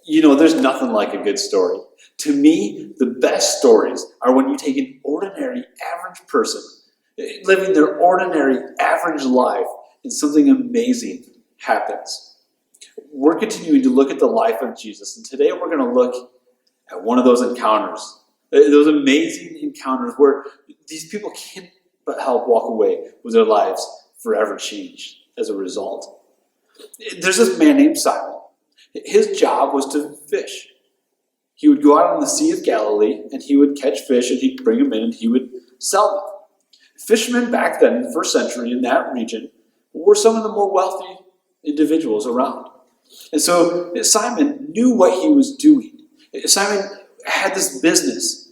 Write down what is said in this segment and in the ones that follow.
There's nothing like a good story. To me, the best stories are when you take an ordinary, average person living their ordinary, average life and something amazing happens. We're continuing to look at the life of Jesus, and today we're going to look at one of those encounters, those amazing encounters where these people can't but help walk away with their lives forever changed as a result. There's this man named Simon. His job was to fish. He would go out on the Sea of Galilee, and he would catch fish, and he'd bring them in, and he would sell them. Fishermen back then in the first century in that region were some of the more wealthy individuals around. And so Simon knew what he was doing. Simon had this business.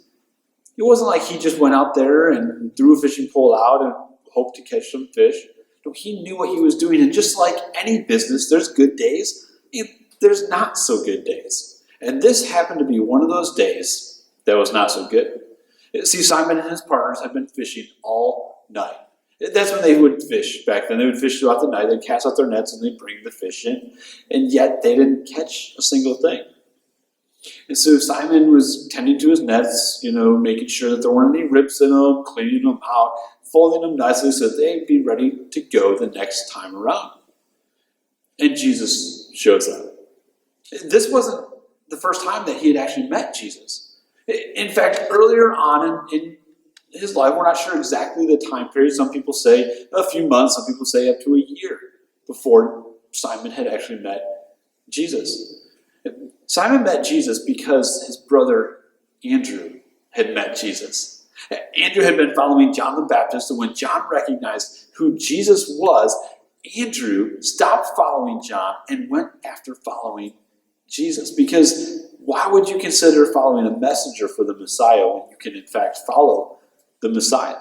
It wasn't like he just went out there and threw a fishing pole out and hoped to catch some fish. No, he knew what he was doing. And just like any business, there's good days, and there's not so good days. And this happened to be one of those days that was not so good. See, Simon and his partners had been fishing all night. That's when they would fish back then. They would fish throughout the night. They'd cast out their nets and they'd bring the fish in. And yet they didn't catch a single thing. And so Simon was tending to his nets, making sure that there weren't any rips in them, cleaning them out, folding them nicely so that they'd be ready to go the next time around. And Jesus shows up. This wasn't the first time that he had actually met Jesus. In fact, earlier on in his life, we're not sure exactly the time period. Some people say a few months, some people say up to a year before Simon had actually met Jesus. Simon met Jesus because his brother Andrew had met Jesus. Andrew had been following John the Baptist, and when John recognized who Jesus was, Andrew stopped following John and went after following Jesus. Because why would you consider following a messenger for the Messiah when you can in fact follow the Messiah?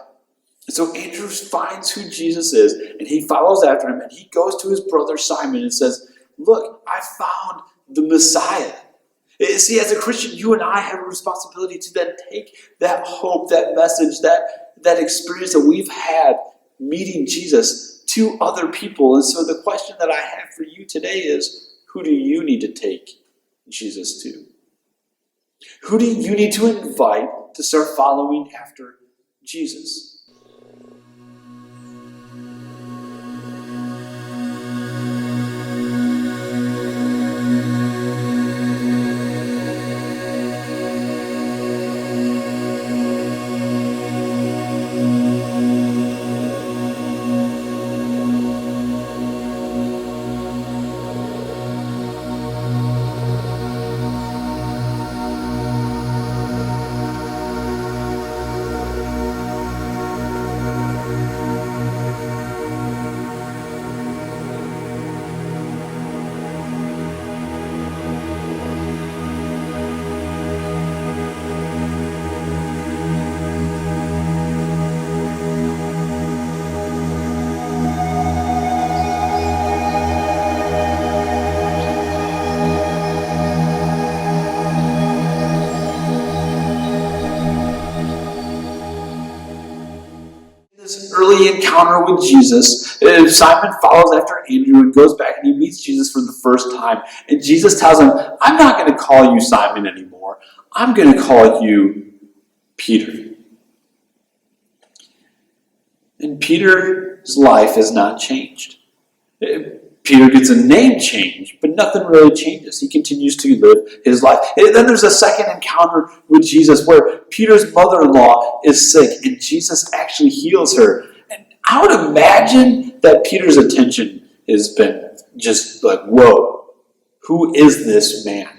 And so Andrew finds who Jesus is, and he follows after him, and he goes to his brother Simon and says, "Look, I found the Messiah." See, as a Christian, you and I have a responsibility to then take that hope, that message, that experience that we've had meeting Jesus to other people. And so the question that I have for you today is, who do you need to take Jesus to? Who do you need to invite to start following after Jesus? Early encounter with Jesus, Simon follows after Andrew and goes back and he meets Jesus for the first time. And Jesus tells him, "I'm not going to call you Simon anymore. I'm going to call you Peter." And Peter's life is not changed. Peter gets a name change, but nothing really changes. He continues to live his life. And then there's a second encounter with Jesus where Peter's mother-in-law is sick and Jesus actually heals her. And I would imagine that Peter's attention has been just like, whoa, who is this man?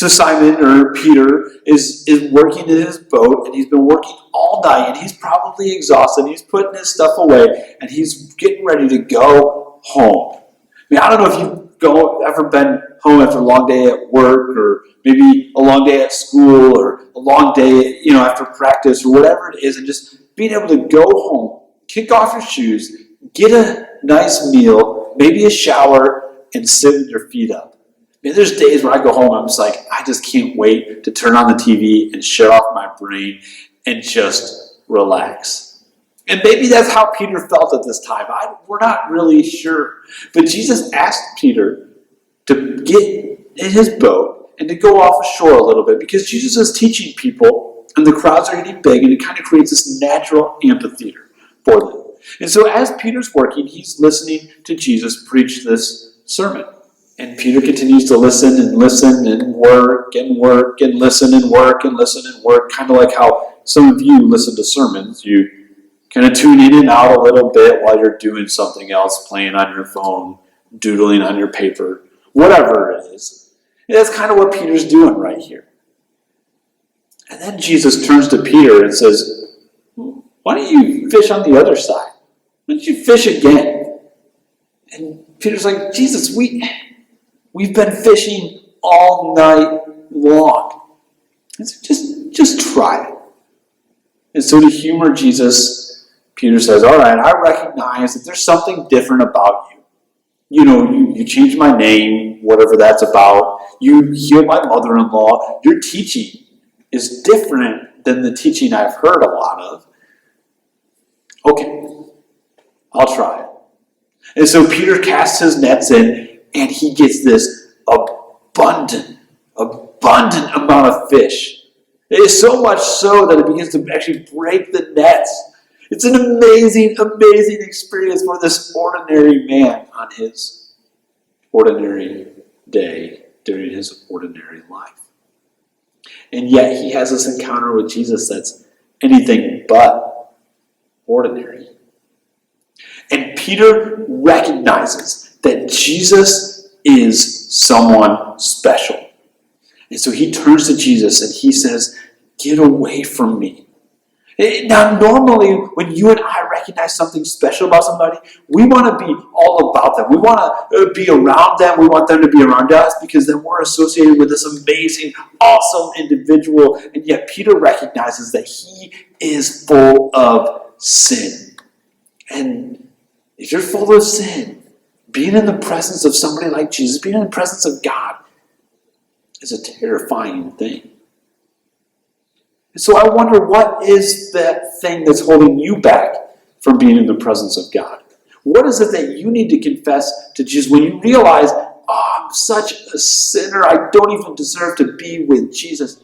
So Simon, or Peter, is working in his boat, and he's been working all night, and he's probably exhausted. He's putting his stuff away, and he's getting ready to go home. I mean, I don't know if you've ever been home after a long day at work, or maybe a long day at school, or a long day, after practice, or whatever it is, and just being able to go home, kick off your shoes, get a nice meal, maybe a shower, and sit with your feet up. I mean, there's days where I go home, I'm just like, I just can't wait to turn on the TV and shut off my brain and just relax. And maybe that's how Peter felt at this time. We're not really sure. But Jesus asked Peter to get in his boat and to go off ashore a little bit, because Jesus is teaching people and the crowds are getting big, and it kind of creates this natural amphitheater for them. And so as Peter's working, he's listening to Jesus preach this sermon. And Peter continues to listen and work and work and listen and work and listen and work, kind of like how some of you listen to sermons. You kind of tune in and out a little bit while you're doing something else, playing on your phone, doodling on your paper, whatever it is. And that's kind of what Peter's doing right here. And then Jesus turns to Peter and says, why don't you fish on the other side? Why don't you fish again? And Peter's like, Jesus, we've been fishing all night long. And so just try it. And so to humor Jesus, Peter says, all right, I recognize that there's something different about you. You changed my name, whatever that's about. You healed my mother-in-law. Your teaching is different than the teaching I've heard a lot of. Okay, I'll try it. And so Peter casts his nets in, and he gets this abundant amount of fish. It is so much so that it begins to actually break the nets. It's an amazing, amazing experience for this ordinary man on his ordinary day during his ordinary life. And yet he has this encounter with Jesus that's anything but ordinary. And Peter recognizes that Jesus is someone special. And so he turns to Jesus and he says, get away from me. Now, normally, when you and I recognize something special about somebody, we want to be all about them. We want to be around them. We want them to be around us, because then we're associated with this amazing, awesome individual. And yet Peter recognizes that he is full of sin. And if you're full of sin, being in the presence of somebody like Jesus, being in the presence of God, is a terrifying thing. And so I wonder, what is that thing that's holding you back from being in the presence of God? What is it that you need to confess to Jesus when you realize, I'm such a sinner, I don't even deserve to be with Jesus?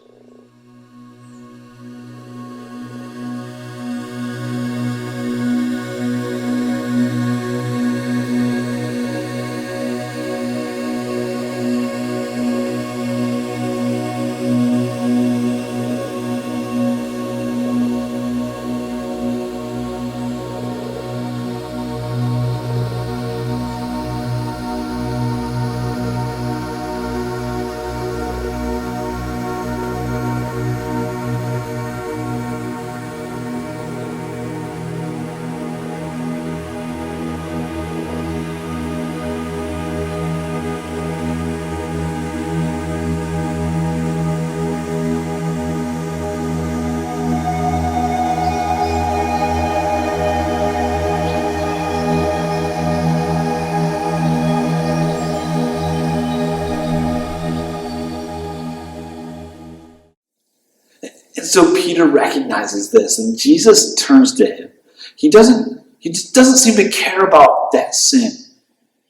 So Peter recognizes this, and Jesus turns to him. He just doesn't seem to care about that sin.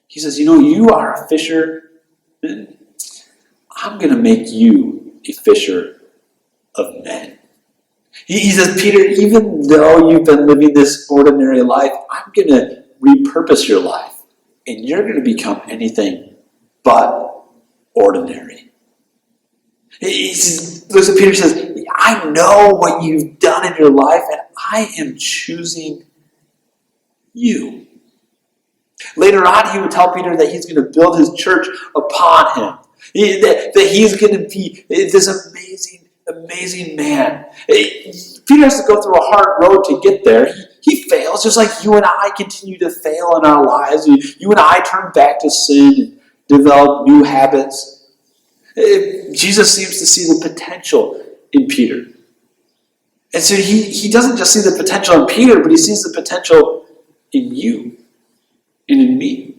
He says, you are a fisher. I'm going to make you a fisher of men. He says, Peter, even though you've been living this ordinary life, I'm going to repurpose your life, and you're going to become anything but ordinary. Listen, Peter says, I know what you've done in your life, and I am choosing you. Later on, he would tell Peter that he's going to build his church upon him. That he's going to be this amazing man. Peter has to go through a hard road to get there. He fails just like you and I continue to fail in our lives. You and I turn back to sin and develop new habits. Jesus seems to see the potential in Peter. And so he doesn't just see the potential in Peter, but he sees the potential in you and in me.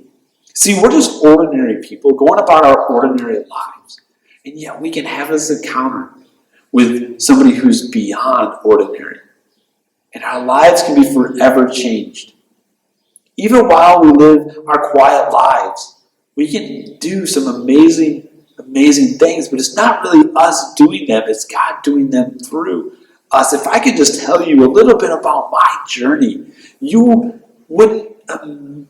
See, we're just ordinary people going about our ordinary lives. And yet we can have this encounter with somebody who's beyond ordinary. And our lives can be forever changed. Even while we live our quiet lives, we can do some amazing things, but it's not really us doing them, it's God doing them through us. If I could just tell you a little bit about my journey, you wouldn't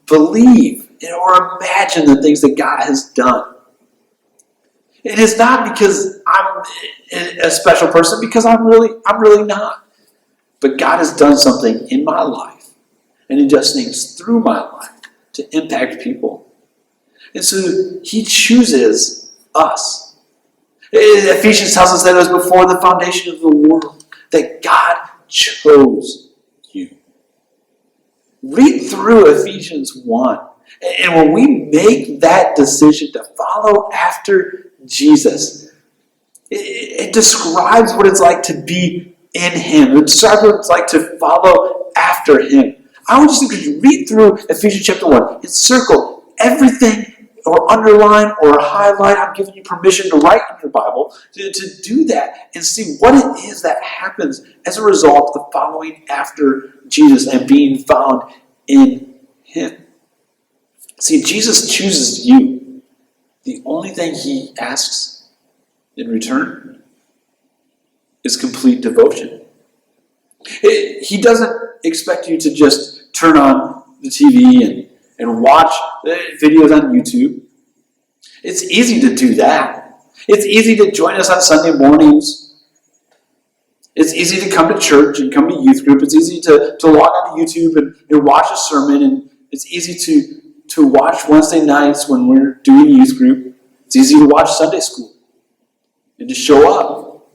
believe or imagine the things that God has done. It is not because I'm a special person, because I'm really not. But God has done something in my life, and He does things through my life to impact people. And so He chooses us. Ephesians tells us that it was before the foundation of the world that God chose you. Read through Ephesians 1. And when we make that decision to follow after Jesus, it describes what it's like to be in Him. It describes what it's like to follow after Him. I would just encourage you, read through Ephesians chapter 1 and circle everything or underline or highlight. I'm giving you permission to write in your Bible to do that and see what it is that happens as a result of following after Jesus and being found in Him. See, Jesus chooses you. The only thing He asks in return is complete devotion. He doesn't expect you to just turn on the TV and watch videos on YouTube. It's easy to do that. It's easy to join us on Sunday mornings. It's easy to come to church and come to youth group. It's easy to log on to YouTube and watch a sermon. And it's easy to watch Wednesday nights when we're doing youth group. It's easy to watch Sunday school and to show up.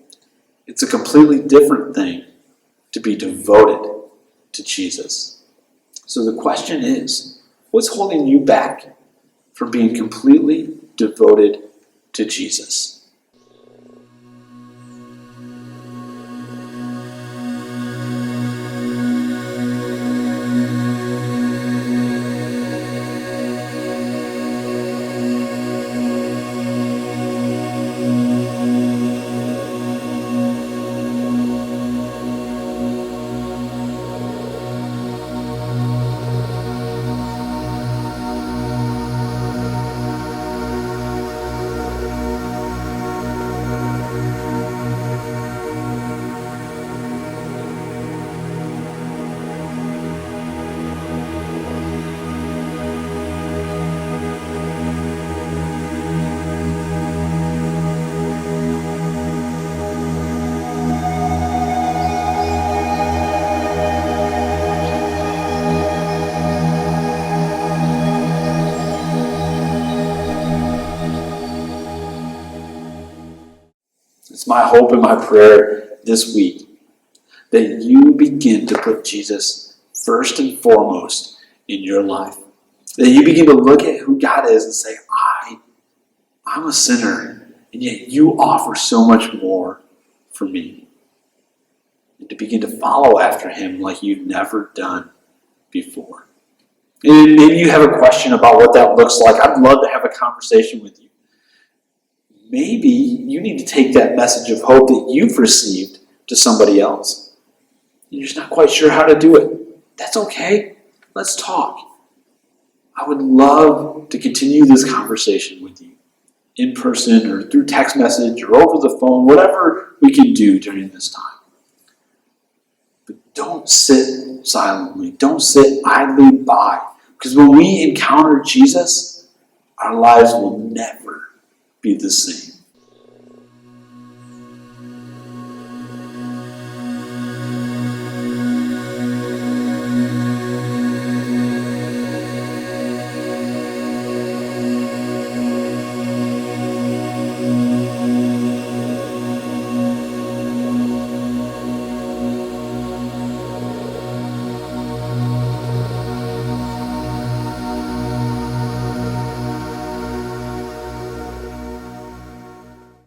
It's a completely different thing to be devoted to Jesus. So the question is, what's holding you back from being completely devoted to Jesus? It's my hope and my prayer this week that you begin to put Jesus first and foremost in your life. That you begin to look at who God is and say, I'm a sinner, and yet you offer so much more for me. And to begin to follow after Him like you've never done before. And maybe you have a question about what that looks like. I'd love to have a conversation with you. Maybe you need to take that message of hope that you've received to somebody else. You're just not quite sure how to do it. That's okay. Let's talk. I would love to continue this conversation with you in person or through text message or over the phone, whatever we can do during this time. But don't sit silently. Don't sit idly by. Because when we encounter Jesus, our lives will never be the same.